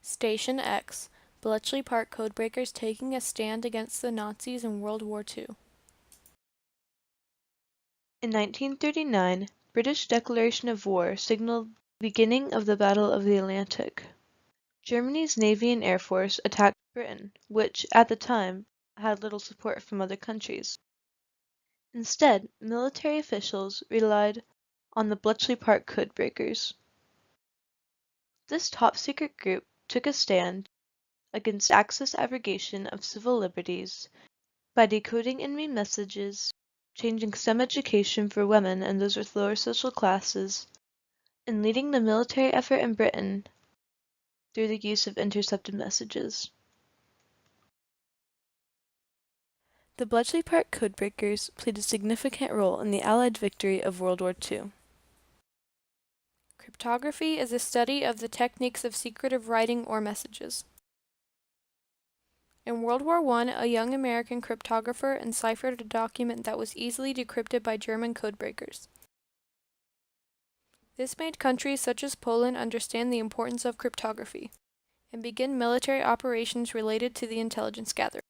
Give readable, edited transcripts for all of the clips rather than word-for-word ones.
Station X, Bletchley Park codebreakers taking a stand against the Nazis in World War II. In 1939, British declaration of war signaled the beginning of the Battle of the Atlantic. Germany's Navy and Air Force attacked Britain, which, at the time, had little support from other countries. Instead, military officials relied on the Bletchley Park codebreakers. This top-secret group took a stand against Axis abrogation of civil liberties by decoding enemy messages, changing STEM education for women and those with lower social classes, and leading the military effort in Britain through the use of intercepted messages. The Bletchley Park codebreakers played a significant role in the Allied victory of World War II. Cryptography is a study of the techniques of secretive writing or messages. In World War I, a young American cryptographer enciphered a document that was easily decrypted by German codebreakers. This made countries such as Poland understand the importance of cryptography and begin military operations related to the intelligence gathering.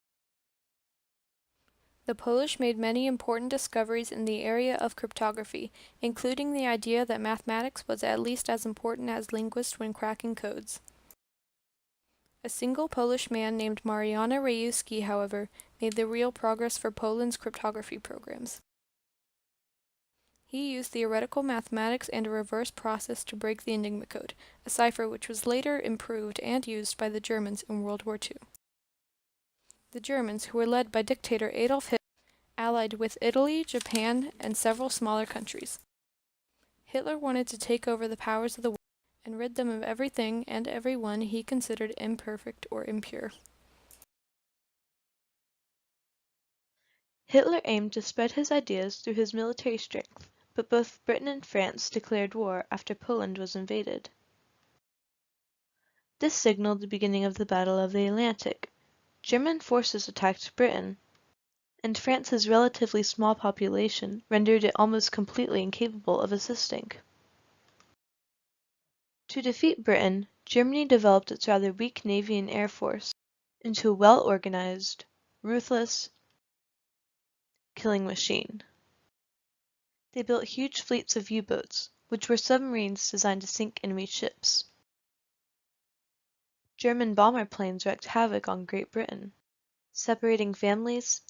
The Polish made many important discoveries in the area of cryptography, including the idea that mathematics was at least as important as linguists when cracking codes. A single Polish man named Marian Rejewski, however, made the real progress for Poland's cryptography programs. He used theoretical mathematics and a reverse process to break the Enigma code, a cipher which was later improved and used by the Germans in World War II. The Germans, who were led by dictator Adolf Hitler, allied with Italy, Japan, and several smaller countries. Hitler wanted to take over the powers of the world and rid them of everything and everyone he considered imperfect or impure. Hitler aimed to spread his ideas through his military strength, but both Britain and France declared war after Poland was invaded. This signaled the beginning of the Battle of the Atlantic. German forces attacked Britain, and France's relatively small population rendered it almost completely incapable of assisting. To defeat Britain, Germany developed its rather weak navy and air force into a well-organized, ruthless, killing machine. They built huge fleets of U-boats, which were submarines designed to sink enemy ships. German bomber planes wreaked havoc on Great Britain, separating families,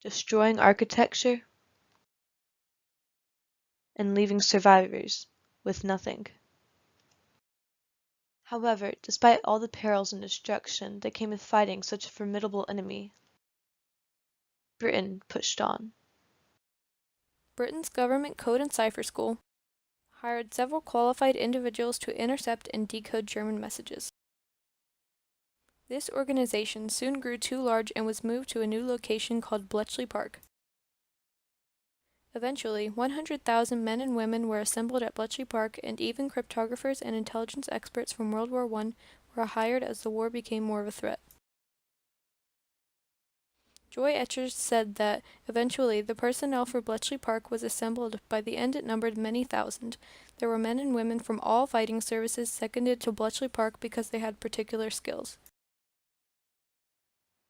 destroying architecture, and leaving survivors with nothing. However, despite all the perils and destruction that came with fighting such a formidable enemy, Britain pushed on. Britain's government code and cipher school hired several qualified individuals to intercept and decode German messages. This organization soon grew too large and was moved to a new location called Bletchley Park. Eventually, 100,000 men and women were assembled at Bletchley Park, and even cryptographers and intelligence experts from World War I were hired as the war became more of a threat. Joy Etchers said that, eventually, the personnel for Bletchley Park was assembled. By the end it numbered many thousand. There were men and women from all fighting services seconded to Bletchley Park because they had particular skills.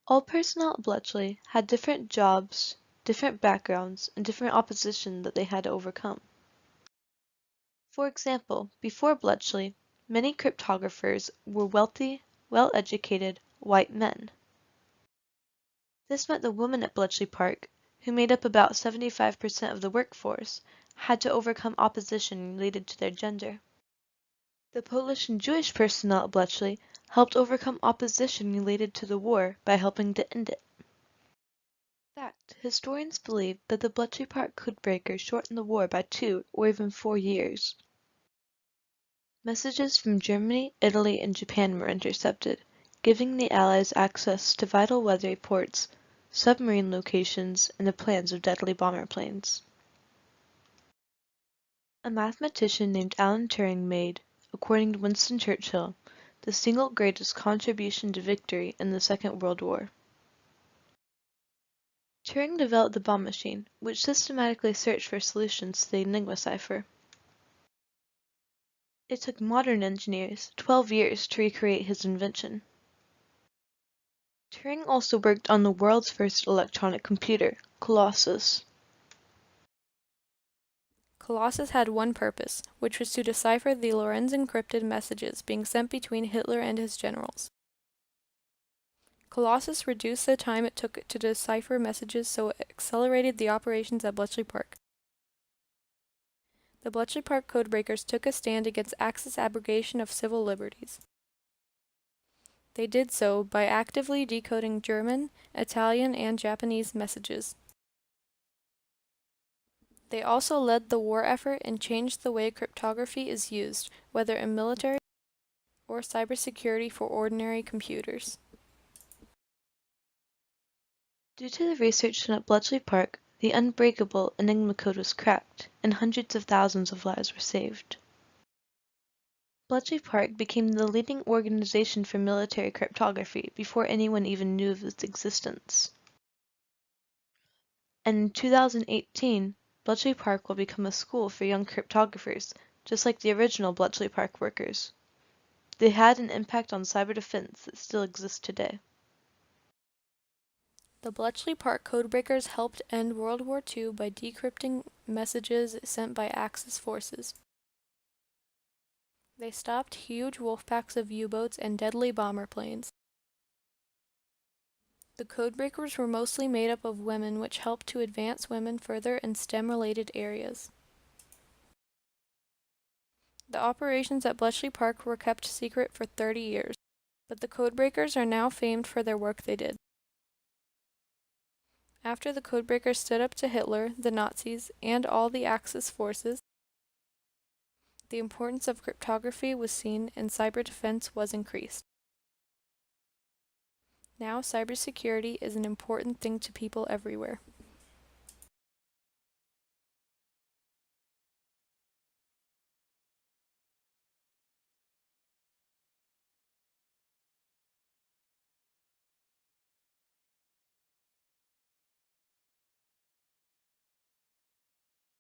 All personnel at Bletchley had different jobs, different backgrounds, and different opposition that they had to overcome. For example, before Bletchley, many cryptographers were wealthy, well-educated, white men. This meant the women at Bletchley Park, who made up about 75% of the workforce, had to overcome opposition related to their gender. The Polish and Jewish personnel at Bletchley helped overcome opposition related to the war by helping to end it. In fact, historians believe that the Bletchley Park codebreakers shortened the war by 2 or even 4 years. Messages from Germany, Italy, and Japan were intercepted, giving the Allies access to vital weather reports, submarine locations, and the plans of deadly bomber planes. A mathematician named Alan Turing made, according to Winston Churchill, the single greatest contribution to victory in the Second World War. Turing developed the bomb machine, which systematically searched for solutions to the Enigma cipher. It took modern engineers 12 years to recreate his invention. Turing also worked on the world's first electronic computer, Colossus. Colossus had one purpose, which was to decipher the Lorenz-encrypted messages being sent between Hitler and his generals. Colossus reduced the time it took to decipher messages, so it accelerated the operations at Bletchley Park. The Bletchley Park codebreakers took a stand against Axis abrogation of civil liberties. They did so by actively decoding German, Italian, and Japanese messages. They also led the war effort and changed the way cryptography is used, whether in military or cybersecurity for ordinary computers. Due to the research done at Bletchley Park, the unbreakable Enigma code was cracked, and hundreds of thousands of lives were saved. Bletchley Park became the leading organization for military cryptography before anyone even knew of its existence. And in 2018, Bletchley Park will become a school for young cryptographers, just like the original Bletchley Park workers. They had an impact on cyber defense that still exists today. The Bletchley Park codebreakers helped end World War II by decrypting messages sent by Axis forces. They stopped huge wolf packs of U-boats and deadly bomber planes. The codebreakers were mostly made up of women, which helped to advance women further in STEM-related areas. The operations at Bletchley Park were kept secret for 30 years, but the codebreakers are now famed for their work they did. After the codebreakers stood up to Hitler, the Nazis, and all the Axis forces, the importance of cryptography was seen and cyber defense was increased. Now cybersecurity is an important thing to people everywhere.